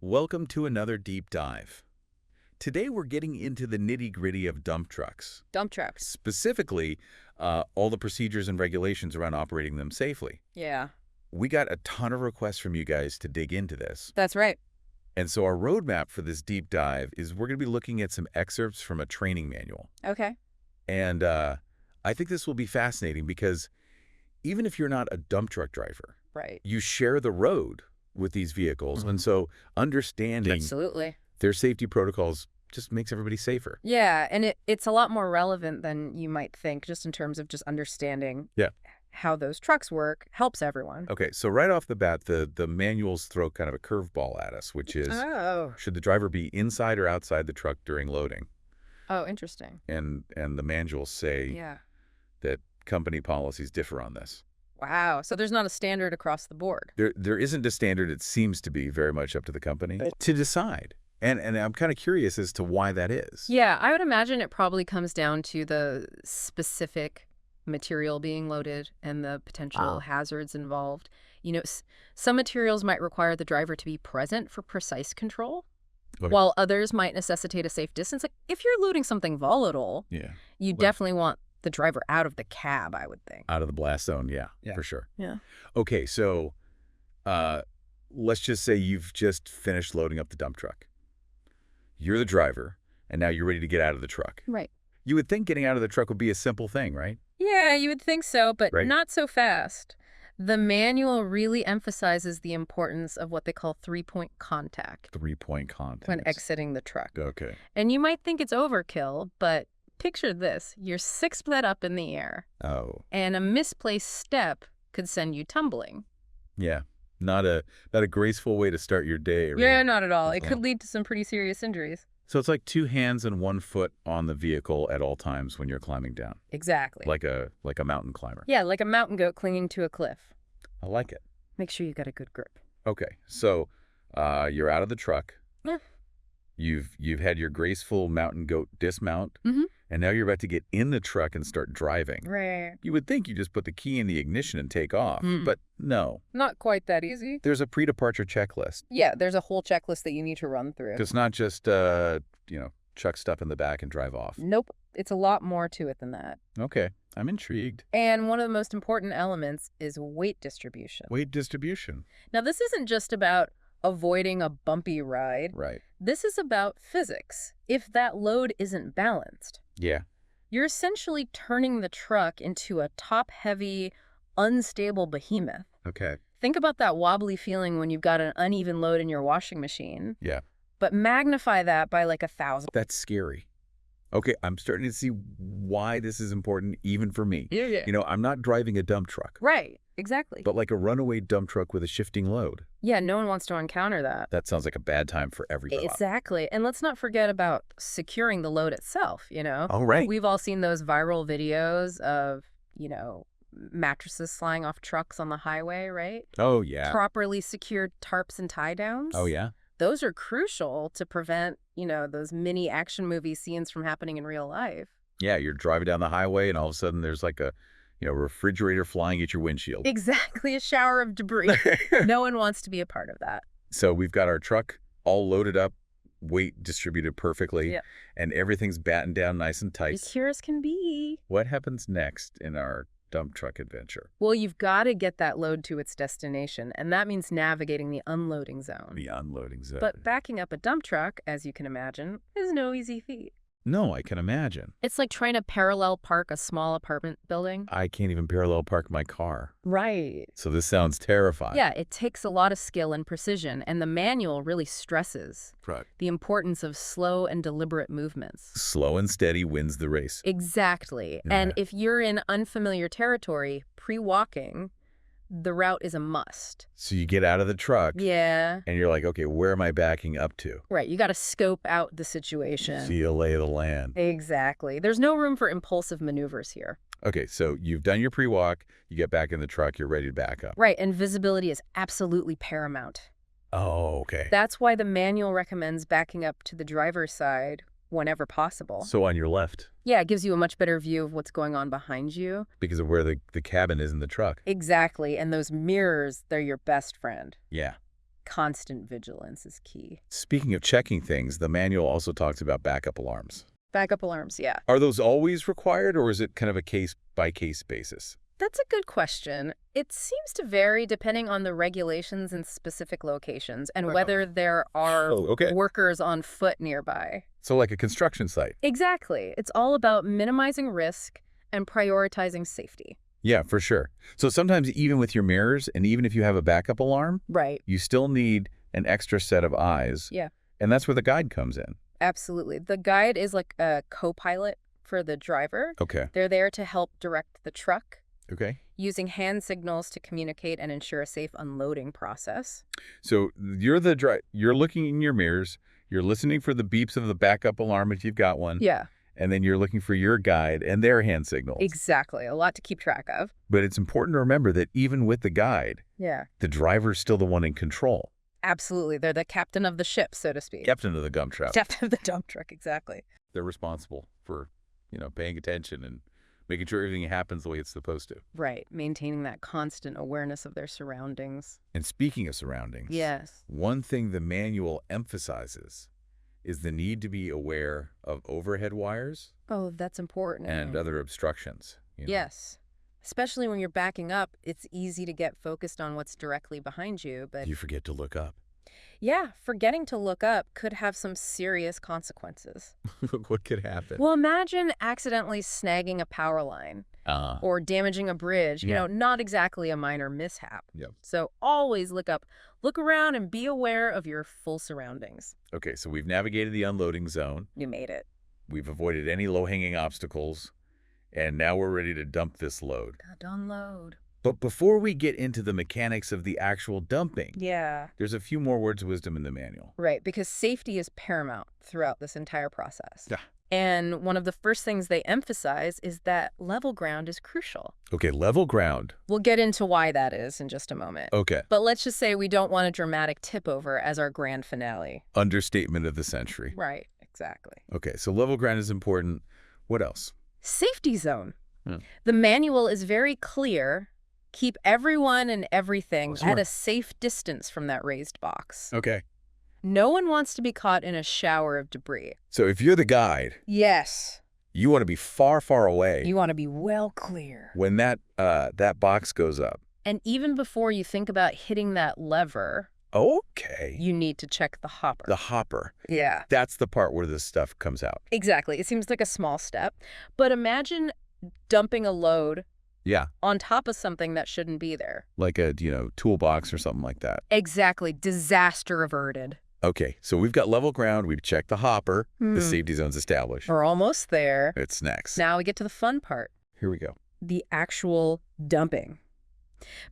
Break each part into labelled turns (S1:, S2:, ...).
S1: Welcome to another deep dive. Today we're getting into the nitty-gritty of dump trucks,
S2: Dump trucks.
S1: specifically all the procedures and regulations around operating them safely.
S2: Yeah,
S1: We got a ton of requests from you guys to dig into this.
S2: that's right.
S1: And so our roadmap for this deep dive is we're going to be looking at some excerpts from a training manual.
S2: Okay.
S1: And I think this will be fascinating because even if you're not a dump truck driver,
S2: Right.
S1: you share the road with these vehicles. And so understanding
S2: Absolutely.
S1: their safety protocols just makes everybody safer.
S2: Yeah, and it's a lot more relevant than you might think, just in terms of just understanding
S1: Yeah.
S2: how those trucks work helps everyone.
S1: Okay, so right off the bat, the manuals throw kind of a curveball at us, which is,
S2: Oh.
S1: should the driver be inside or outside the truck during loading?
S2: Oh, interesting.
S1: And the manuals say
S2: Yeah.
S1: that company policies differ on this.
S2: Wow. So there's not a standard across the board.
S1: There isn't a standard. It seems to be very much up to the company to decide. And I'm kind of curious as to why that is.
S2: Yeah, I would imagine it probably comes down to the specific material being loaded and the potential hazards involved. Some materials might require the driver to be present for precise control,
S1: Okay.
S2: while others might necessitate a safe distance. Like if you're loading something volatile,
S1: Yeah.
S2: you
S1: Well-
S2: definitely want the driver out of the cab, I would think.
S1: Out of the blast zone, yeah,
S3: Yeah.
S1: for sure.
S2: Yeah.
S1: Okay, so let's just say you've just finished loading up the dump truck. You're the driver, and now you're ready to get out of the truck.
S2: Right.
S1: You would think getting out of the truck would be a simple thing, right?
S2: Yeah, you would think so, but
S1: Right.
S2: not so fast. The manual really emphasizes the importance of what they call three-point contact
S1: 3-point contact.
S2: when exiting the truck.
S1: Okay.
S2: And you might think it's overkill, but picture this. You're 6 feet up in the air,
S1: Oh,
S2: and a misplaced step could send you tumbling.
S1: yeah. Not a graceful way to start your day. Or
S2: Yeah, not at all. It
S1: Uh-oh.
S2: could lead to some pretty serious injuries.
S1: So it's like 2 hands and 1 foot on the vehicle at all times when you're climbing down,
S2: Exactly.
S1: like a mountain climber.
S2: Yeah, like a mountain goat clinging to a cliff.
S1: I like it.
S2: Make sure you got a good grip.
S1: Okay, so you're out of the truck.
S2: Yeah.
S1: You've had your graceful mountain goat dismount,
S2: Mhm.
S1: and now you're about to get in the truck and start driving.
S2: Right.
S1: You would think you just put the key in the ignition and take off,
S2: Mm-mm.
S1: but no.
S2: Not quite that easy.
S1: There's a pre-departure checklist.
S2: Yeah, there's a whole checklist that you need to run through.
S1: It's not just chuck stuff in the back and drive off.
S2: Nope. It's a lot more to it than that.
S1: Okay, I'm intrigued.
S2: And one of the most important elements is weight distribution.
S1: Weight distribution.
S2: Now, this isn't just about avoiding a bumpy ride.
S1: Right.
S2: This is about physics. If that load isn't balanced,
S1: Yeah.
S2: you're essentially turning the truck into a top-heavy, unstable behemoth.
S1: Okay.
S2: Think about that wobbly feeling when you've got an uneven load in your washing machine,
S1: Yeah.
S2: but magnify that by like 1,000.
S1: That's scary. Okay, I'm starting to see why this is important even for me.
S2: Yeah.
S1: I'm not driving a dump truck,
S2: Right, exactly.
S1: but like a runaway dump truck with a shifting load.
S2: Yeah, no one wants to encounter that.
S1: That sounds like a bad time for everybody.
S2: Exactly. And let's not forget about securing the load itself,
S1: All right.
S2: We've all seen those viral videos of, mattresses flying off trucks on the highway, right?
S1: Oh, yeah.
S2: Properly secured tarps and tie downs.
S1: Oh, yeah.
S2: Those are crucial to prevent, those mini action movie scenes from happening in real life.
S1: Yeah, you're driving down the highway and all of a sudden there's like a, refrigerator flying at your windshield.
S2: Exactly, a shower of debris. No one wants to be a part of that.
S1: So we've got our truck all loaded up, weight distributed perfectly,
S2: Yep.
S1: and everything's battened down nice and tight.
S2: Secure as can be.
S1: What happens next in our dump truck adventure?
S2: Well, you've got to get that load to its destination, and that means navigating the unloading zone.
S1: The unloading zone.
S2: But backing up a dump truck, as you can imagine, is no easy feat.
S1: No, I can imagine.
S2: It's like trying to parallel park a small apartment building.
S1: I can't even parallel park my car.
S2: Right.
S1: So this sounds terrifying.
S2: Yeah, it takes a lot of skill and precision, and the manual really stresses
S1: Right.
S2: the importance of slow and deliberate movements.
S1: Slow and steady wins the race.
S2: Exactly.
S1: Yeah.
S2: And if you're in unfamiliar territory, pre-walking, the route is a must.
S1: So you get out of the truck
S2: Yeah.
S1: and you're like, okay, where am I backing up to?
S2: Right. You got to scope out the situation.
S1: See a lay of the land.
S2: Exactly. There's no room for impulsive maneuvers here.
S1: Okay, so you've done your pre-walk, you get back in the truck, you're ready to back up.
S2: Right. And visibility is absolutely paramount.
S1: Oh, okay.
S2: That's why the manual recommends backing up to the driver's side whenever possible.
S1: So on your left,
S2: Yeah, it gives you a much better view of what's going on behind you.
S1: because of where the cabin is in the truck.
S2: Exactly. And those mirrors, they're your best friend.
S1: Yeah.
S2: Constant vigilance is key.
S1: Speaking of checking things, the manual also talks about backup alarms.
S2: Backup alarms, yeah.
S1: Are those always required, or is it kind of a case-by-case basis?
S2: That's a good question. It seems to vary depending on the regulations in specific locations and whether there are
S1: Oh, okay.
S2: workers on foot nearby.
S1: So like a construction site.
S2: Exactly. It's all about minimizing risk and prioritizing safety.
S1: Yeah, for sure. So sometimes even with your mirrors, and even if you have a backup alarm,
S2: Right.
S1: you still need an extra set of eyes.
S2: Yeah.
S1: And that's where the guide comes in.
S2: Absolutely. The guide is like a co-pilot for the driver.
S1: Okay.
S2: They're there to help direct the truck,
S1: Okay.
S2: using hand signals to communicate and ensure a safe unloading process.
S1: So you're looking in your mirrors, you're listening for the beeps of the backup alarm if you've got one,
S2: Yeah,
S1: and then you're looking for your guide and their hand signals.
S2: exactly. A lot to keep track of.
S1: But it's important to remember that even with the guide,
S2: Yeah,
S1: the driver's still the one in control.
S2: absolutely. They're the captain of the ship, so to speak.
S1: Captain of the gum truck.
S2: Captain of the dump truck, exactly.
S1: They're responsible for, paying attention and making sure everything happens the way it's supposed to.
S2: Right, maintaining that constant awareness of their surroundings.
S1: And speaking of surroundings,
S2: Yes.
S1: one thing the manual emphasizes is the need to be aware of overhead wires
S2: Oh, that's important.
S1: and other obstructions.
S2: Yes. Especially when you're backing up, it's easy to get focused on what's directly behind you, but
S1: You forget to look up.
S2: yeah, forgetting to look up could have some serious consequences.
S1: What could happen?
S2: Well, imagine accidentally snagging a power line or damaging a bridge,
S1: Yeah.
S2: not exactly a minor mishap.
S1: Yep.
S2: So always look up, look around, and be aware of your full surroundings.
S1: Okay, so we've navigated the unloading zone.
S2: You made it.
S1: We've avoided any low-hanging obstacles. And now we're ready to dump this load.
S2: Gotta unload.
S1: But before we get into the mechanics of the actual dumping,
S2: Yeah.
S1: there's a few more words of wisdom in the manual.
S2: Right, because safety is paramount throughout this entire process.
S1: Yeah.
S2: And one of the first things they emphasize is that level ground is crucial.
S1: Okay, level ground.
S2: We'll get into why that is in just a moment.
S1: Okay,
S2: But let's just say we don't want a dramatic tip over as our grand finale.
S1: understatement of the century.
S2: Right, exactly.
S1: Okay, so level ground is important. What else?
S2: Safety zone.
S1: Hmm.
S2: The manual is very clear. Keep everyone and everything
S1: Sure.
S2: at a safe distance from that raised box.
S1: Okay.
S2: No one wants to be caught in a shower of debris.
S1: So if you're the guide,
S2: Yes.
S1: you want to be far, far away
S2: You want to be well clear.
S1: when that box goes up.
S2: And even before you think about hitting that lever,
S1: Okay.
S2: you need to check the hopper.
S1: The hopper.
S2: Yeah.
S1: That's the part where this stuff comes out.
S2: Exactly. It seems like a small step. But imagine dumping a load
S1: Yeah,
S2: on top of something that shouldn't be there.
S1: like a, toolbox or something like that.
S2: Exactly. Disaster averted.
S1: Okay, so we've got level ground. We've checked the hopper. The safety zone's established.
S2: We're almost there.
S1: It's next.
S2: Now we get to the fun part,
S1: Here we go.
S2: the actual dumping.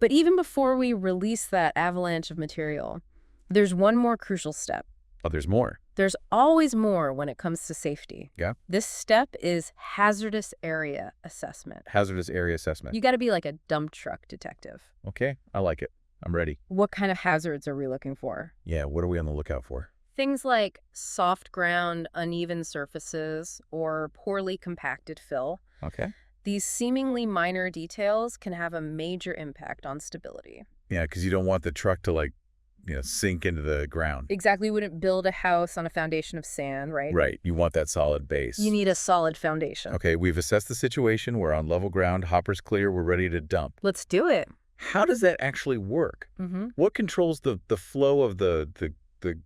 S2: But even before we release that avalanche of material, there's one more crucial step.
S1: Oh, there's more.
S2: There's always more when it comes to safety.
S1: Yeah.
S2: This step is hazardous area assessment.
S1: Hazardous area assessment.
S2: You got to be like a dump truck detective.
S1: Okay, I like it. I'm ready.
S2: What kind of hazards are we looking for?
S1: Yeah, what are we on the lookout for?
S2: Things like soft ground, uneven surfaces, or poorly compacted fill.
S1: Okay.
S2: These seemingly minor details can have a major impact on stability.
S1: Yeah, because you don't want the truck to, sink into the ground.
S2: Exactly, you wouldn't build a house on a foundation of sand, right?
S1: Right. You want that solid base.
S2: You need a solid foundation.
S1: Okay, we've assessed the situation. We're on level ground. Hopper's clear. We're ready to dump.
S2: Let's do it.
S1: How does that actually work?
S2: Mm-hmm.
S1: What controls the flow of the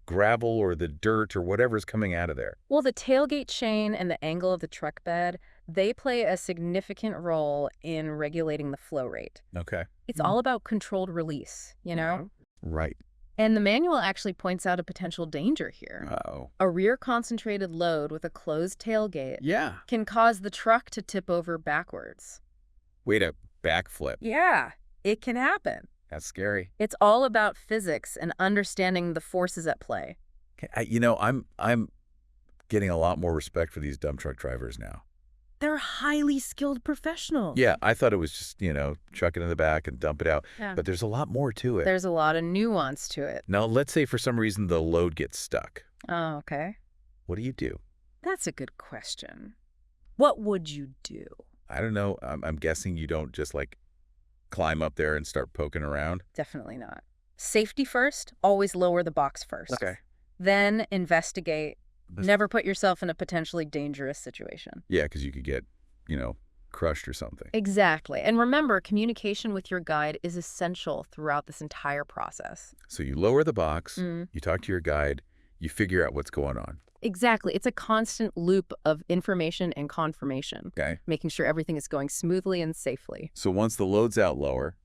S1: gravel or the dirt or whatever's coming out of there?
S2: Well, the tailgate chain and the angle of the truck bed, they play a significant role in regulating the flow rate.
S1: Okay.
S2: It's all about controlled release,
S1: Right.
S2: And the manual actually points out a potential danger here.
S1: Uh-oh.
S2: A rear concentrated load with a closed tailgate
S1: Yeah.
S2: can cause the truck to tip over backwards.
S1: Wait a backflip.
S2: Yeah, it can happen.
S1: That's scary.
S2: It's all about physics and understanding the forces at play.
S1: I'm getting a lot more respect for these dump truck drivers now.
S2: They're highly skilled professionals.
S1: Yeah, I thought it was just, chuck it in the back and dump it out.
S2: Yeah.
S1: But there's a lot more to it.
S2: There's a lot of nuance to it.
S1: Now, let's say for some reason the load gets stuck.
S2: Oh, okay.
S1: What do you do?
S2: That's a good question. What would you do?
S1: I don't know. I'm guessing you don't just, climb up there and start poking around.
S2: Definitely not. Safety first, always lower the box first.
S1: Okay.
S2: Then investigate.
S1: This-
S2: Never put yourself in a potentially dangerous situation.
S1: Yeah, because you could get, crushed or something.
S2: Exactly. And remember, communication with your guide is essential throughout this entire process.
S1: So you lower the box,
S2: Mm.
S1: you talk to your guide, you figure out what's going on.
S2: Exactly. It's a constant loop of information and confirmation,
S1: Okay.
S2: making sure everything is going smoothly and safely.
S1: So once the load's out lower,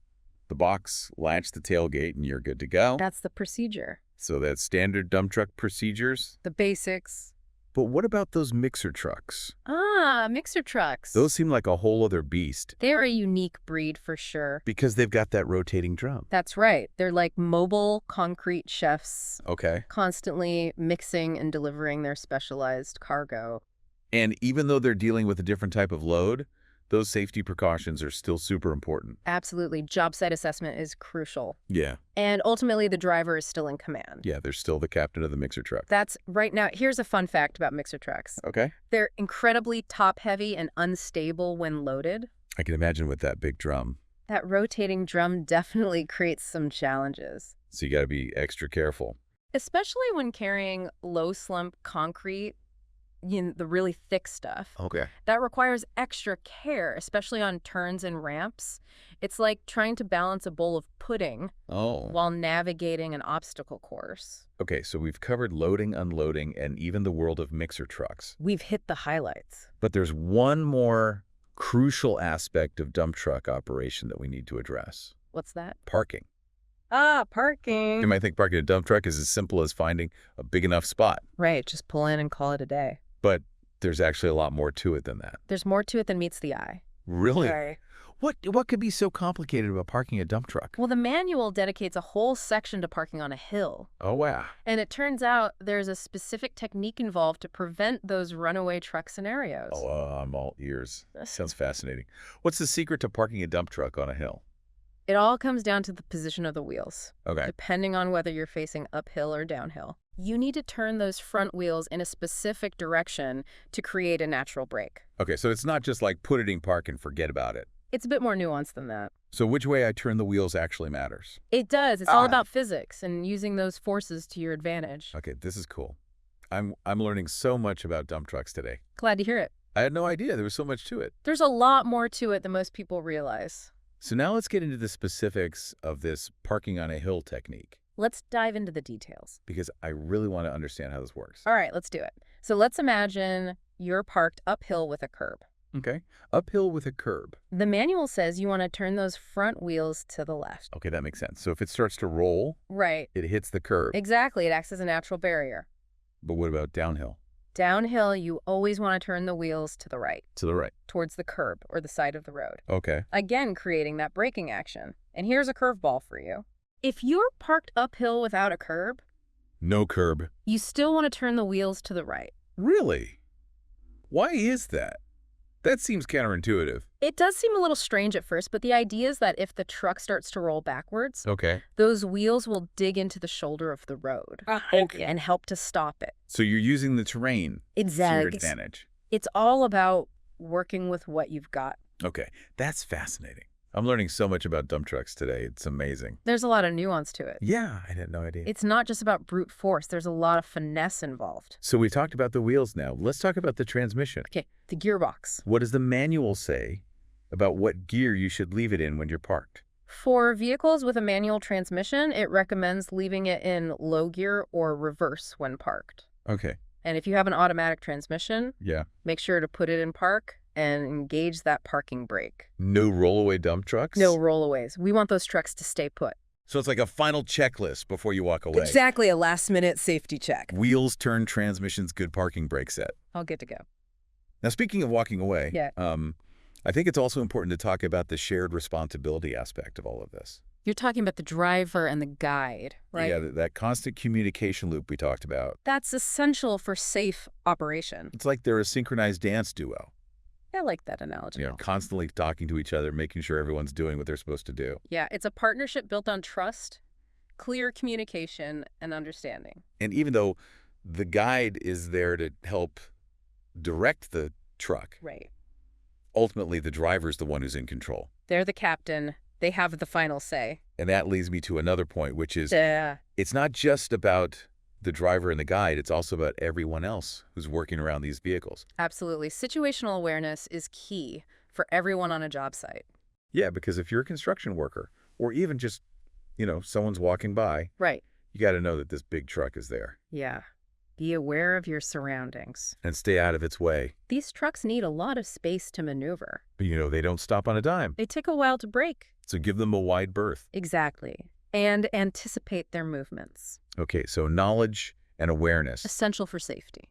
S1: the box latch the tailgate and you're good to go.
S2: That's the procedure.
S1: So that's standard dump truck procedures.
S2: The basics.
S1: But what about those mixer trucks?
S2: Mixer trucks.
S1: Those seem like a whole other beast
S2: They're a unique breed for sure.
S1: because they've got that rotating drum.
S2: That's right. They're like mobile concrete chefs,
S1: Okay.
S2: constantly mixing and delivering their specialized cargo.
S1: And even though they're dealing with a different type of load, those safety precautions are still super important.
S2: Absolutely. Job site assessment is crucial.
S1: Yeah.
S2: And ultimately, the driver is still in command.
S1: Yeah, they're still the captain of the mixer truck.
S2: That's right now. Here's a fun fact about mixer trucks.
S1: Okay.
S2: They're incredibly top heavy and unstable when loaded.
S1: I can imagine with that big drum.
S2: That rotating drum definitely creates some challenges,
S1: So you got to be extra careful.
S2: especially when carrying low slump concrete, the really thick stuff.
S1: Okay.
S2: That requires extra care, especially on turns and ramps. It's like trying to balance a bowl of pudding
S1: Oh.
S2: while navigating an obstacle course.
S1: Okay, so we've covered loading, unloading, and even the world of mixer trucks.
S2: We've hit the highlights.
S1: But there's one more crucial aspect of dump truck operation that we need to address.
S2: What's that?
S1: Parking.
S2: Parking.
S1: You might think parking a dump truck is as simple as finding a big enough spot,
S2: Right, just pull in and call it a day.
S1: but there's actually a lot more to it than that.
S2: There's more to it than meets the eye.
S1: Really?
S2: Right.
S1: What could be so complicated about parking a dump truck?
S2: Well, the manual dedicates a whole section to parking on a hill.
S1: Oh, wow.
S2: And it turns out there's a specific technique involved to prevent those runaway truck scenarios.
S1: Oh, I'm all ears. Sounds fascinating. What's the secret to parking a dump truck on a hill?
S2: It all comes down to the position of the wheels,
S1: Okay.
S2: depending on whether you're facing uphill or downhill. You need to turn those front wheels in a specific direction to create a natural brake.
S1: Okay, so it's not just like put it in park and forget about it.
S2: It's a bit more nuanced than that.
S1: So which way I turn the wheels actually matters.
S2: It does. It's all about physics and using those forces to your advantage.
S1: Okay, this is cool. I'm learning so much about dump trucks today.
S2: Glad to hear it.
S1: I had no idea there was so much to it.
S2: There's a lot more to it than most people realize.
S1: So now let's get into the specifics of this parking on a hill technique,
S2: Let's dive into the details.
S1: because I really want to understand how this works.
S2: All right, let's do it. So let's imagine you're parked uphill with a curb.
S1: Okay. Uphill with a curb.
S2: The manual says you want to turn those front wheels to the left.
S1: Okay, that makes sense. So if it starts to roll,
S2: Right.
S1: it hits the curb.
S2: Exactly. It acts as a natural barrier.
S1: But what about downhill?
S2: Downhill, you always want to turn the wheels to the right,
S1: To the right.
S2: towards the curb or the side of the road.
S1: Okay.
S2: Again, creating that braking action. And here's a curveball for you. If you're parked uphill without a curb,
S1: No curb.
S2: you still want to turn the wheels to the right.
S1: Really? Why is that? That seems counterintuitive.
S2: It does seem a little strange at first, but the idea is that if the truck starts to roll backwards,
S1: Okay.
S2: those wheels will dig into the shoulder of the road and help to stop it.
S1: So you're using the terrain to your advantage.
S2: It's all about working with what you've got.
S1: Okay. That's fascinating. I'm learning so much about dump trucks today. It's amazing.
S2: There's a lot of nuance to it.
S1: Yeah, I had no idea.
S2: It's not just about brute force. There's a lot of finesse involved.
S1: So we talked about the wheels now. Let's talk about the transmission.
S2: Okay, the gearbox.
S1: What does the manual say about what gear you should leave it in when you're parked?
S2: For vehicles with a manual transmission, it recommends leaving it in low gear or reverse when parked.
S1: Okay.
S2: And if you have an automatic transmission,
S1: Yeah.
S2: make sure to put it in park and engage that parking brake.
S1: No rollaway dump trucks?
S2: No rollaways. We want those trucks to stay put.
S1: So it's like a final checklist before you walk away.
S2: Exactly, a last-minute safety check.
S1: Wheels, turn, transmissions, good parking brake set.
S2: All good to go.
S1: Now, speaking of walking away,
S2: Yeah.
S1: I think it's also important to talk about the shared responsibility aspect of all of this.
S2: You're talking about the driver and the guide, right?
S1: Yeah, that constant communication loop we talked about.
S2: That's essential for safe operation.
S1: It's like they're a synchronized dance duo.
S2: I like that analogy.
S1: You know, constantly talking to each other, making sure everyone's doing what they're supposed to do.
S2: Yeah, it's a partnership built on trust, clear communication, and understanding.
S1: And even though the guide is there to help direct the truck,
S2: Right.
S1: ultimately the driver's the one who's in control.
S2: They're the captain. They have the final say.
S1: And that leads me to another point, which is
S2: Yeah.
S1: it's not just about the driver and the guide. It's also about everyone else who's working around these vehicles.
S2: Absolutely. Situational awareness is key for everyone on a job site.
S1: Yeah, because if you're a construction worker or even just, someone's walking by,
S2: Right.
S1: you got to know that this big truck is there
S2: Yeah. Be aware of your surroundings.
S1: and stay out of its way.
S2: These trucks need a lot of space to maneuver.
S1: But, they don't stop on a dime.
S2: They take a while to brake.
S1: So give them a wide berth.
S2: Exactly. And anticipate their movements.
S1: Okay, so knowledge and awareness.
S2: Essential for safety.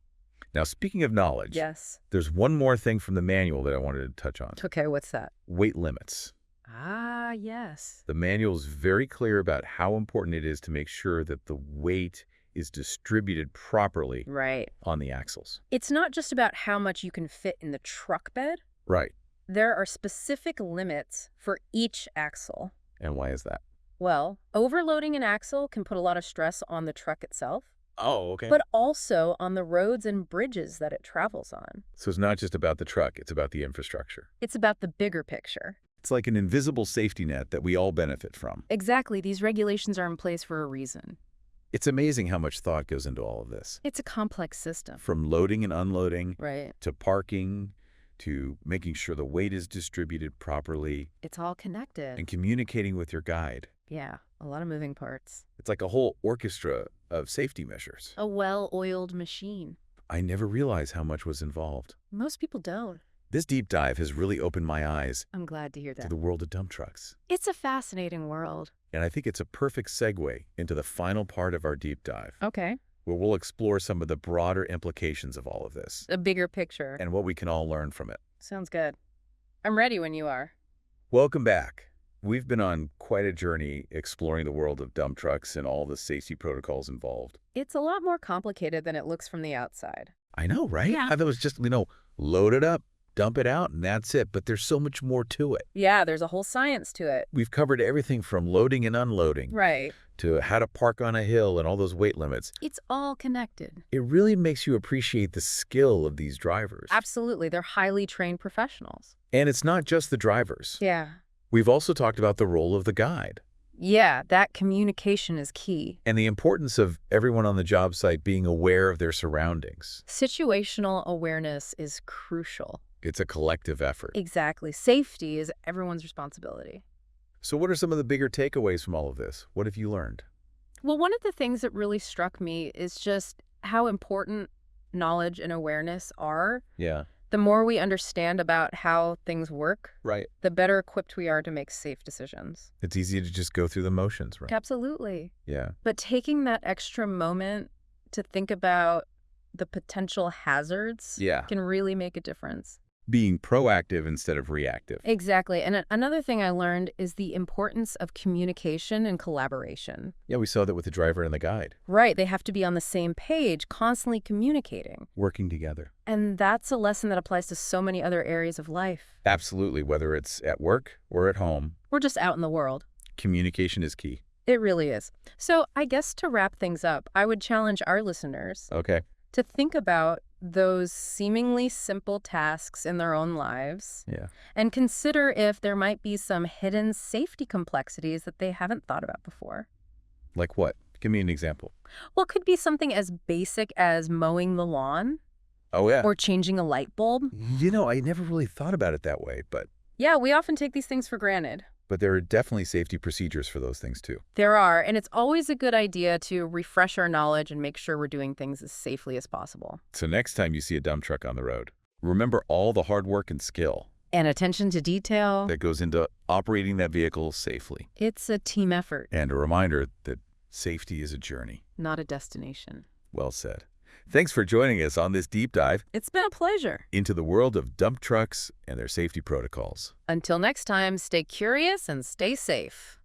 S1: Now, speaking of knowledge,
S2: Yes.
S1: there's one more thing from the manual that I wanted to touch on.
S2: Okay, what's that?
S1: Weight limits.
S2: Ah, yes.
S1: The manual is very clear about how important it is to make sure that the weight is distributed properly
S2: Right.
S1: on the axles.
S2: It's not just about how much you can fit in the truck bed.
S1: Right.
S2: There are specific limits for each axle.
S1: And why is that?
S2: Well, overloading an axle can put a lot of stress on the truck itself,
S1: Oh, okay.
S2: but also on the roads and bridges that it travels on.
S1: So it's not just about the truck, it's about the infrastructure.
S2: It's about the bigger picture.
S1: It's like an invisible safety net that we all benefit from.
S2: Exactly. These regulations are in place for a reason.
S1: It's amazing how much thought goes into all of this.
S2: It's a complex system.
S1: From loading and unloading
S2: Right.
S1: to parking to making sure the weight is distributed properly
S2: It's all connected.
S1: and communicating with your guide.
S2: Yeah, a lot of moving parts.
S1: It's like a whole orchestra of safety measures.
S2: A well-oiled machine.
S1: I never realized how much was involved.
S2: Most people don't.
S1: This deep dive has really opened my eyes
S2: I'm glad to hear
S1: to
S2: that.
S1: the world of dump trucks.
S2: It's a fascinating world.
S1: And I think it's a perfect segue into the final part of our deep dive,
S2: Okay.
S1: where we'll explore some of the broader implications of all of this
S2: A bigger picture.
S1: and what we can all learn from it.
S2: Sounds good. I'm ready when you are.
S1: Welcome back. We've been on quite a journey exploring the world of dump trucks and all the safety protocols involved.
S2: It's a lot more complicated than it looks from the outside.
S1: I know, right?
S2: Yeah.
S1: I thought it was just, load it up, dump it out, and that's it. But there's so much more to it.
S2: Yeah, there's a whole science to it.
S1: We've covered everything from loading and unloading
S2: Right.
S1: to how to park on a hill and all those weight limits.
S2: It's all connected.
S1: It really makes you appreciate the skill of these drivers.
S2: Absolutely. They're highly trained professionals.
S1: And it's not just the drivers.
S2: Yeah.
S1: We've also talked about the role of the guide
S2: Yeah, that communication is key.
S1: and the importance of everyone on the job site being aware of their surroundings.
S2: Situational awareness is crucial.
S1: It's a collective effort.
S2: Exactly. Safety is everyone's responsibility.
S1: So what are some of the bigger takeaways from all of this? What have you learned?
S2: Well, one of the things that really struck me is just how important knowledge and awareness are.
S1: Yeah.
S2: The more we understand about how things work,
S1: Right.
S2: the better equipped we are to make safe decisions.
S1: It's easy to just go through the motions, right?
S2: Absolutely.
S1: Yeah.
S2: But taking that extra moment to think about the potential hazards
S1: Yeah.
S2: can really make a difference.
S1: Being proactive instead of reactive.
S2: Exactly. And another thing I learned is the importance of communication and collaboration.
S1: Yeah, we saw that with the driver and the guide.
S2: Right. They have to be on the same page, constantly communicating.
S1: Working together.
S2: And that's a lesson that applies to so many other areas of life.
S1: Absolutely. Whether it's at work or at home,
S2: We're just out in the world.
S1: communication is key.
S2: It really is. So I guess to wrap things up, I would challenge our listeners
S1: Okay.
S2: to think about those seemingly simple tasks in their own lives
S1: Yeah.
S2: and consider if there might be some hidden safety complexities that they haven't thought about before.
S1: Like what? Give me an example.
S2: Well, it could be something as basic as mowing the lawn
S1: Oh, yeah.
S2: or changing a light bulb.
S1: I never really thought about it that way, but
S2: Yeah, we often take these things for granted.
S1: there are definitely safety procedures for those things too.
S2: There are, and it's always a good idea to refresh our knowledge and make sure we're doing things as safely as possible.
S1: So next time you see a dump truck on the road, remember all the hard work and skill
S2: And attention to detail.
S1: that goes into operating that vehicle safely.
S2: It's a team effort,
S1: And a reminder that safety is a journey.
S2: not a destination.
S1: Well said. Thanks for joining us on this deep dive
S2: It's been a pleasure.
S1: into the world of dump trucks and their safety protocols.
S2: Until next time, stay curious and stay safe.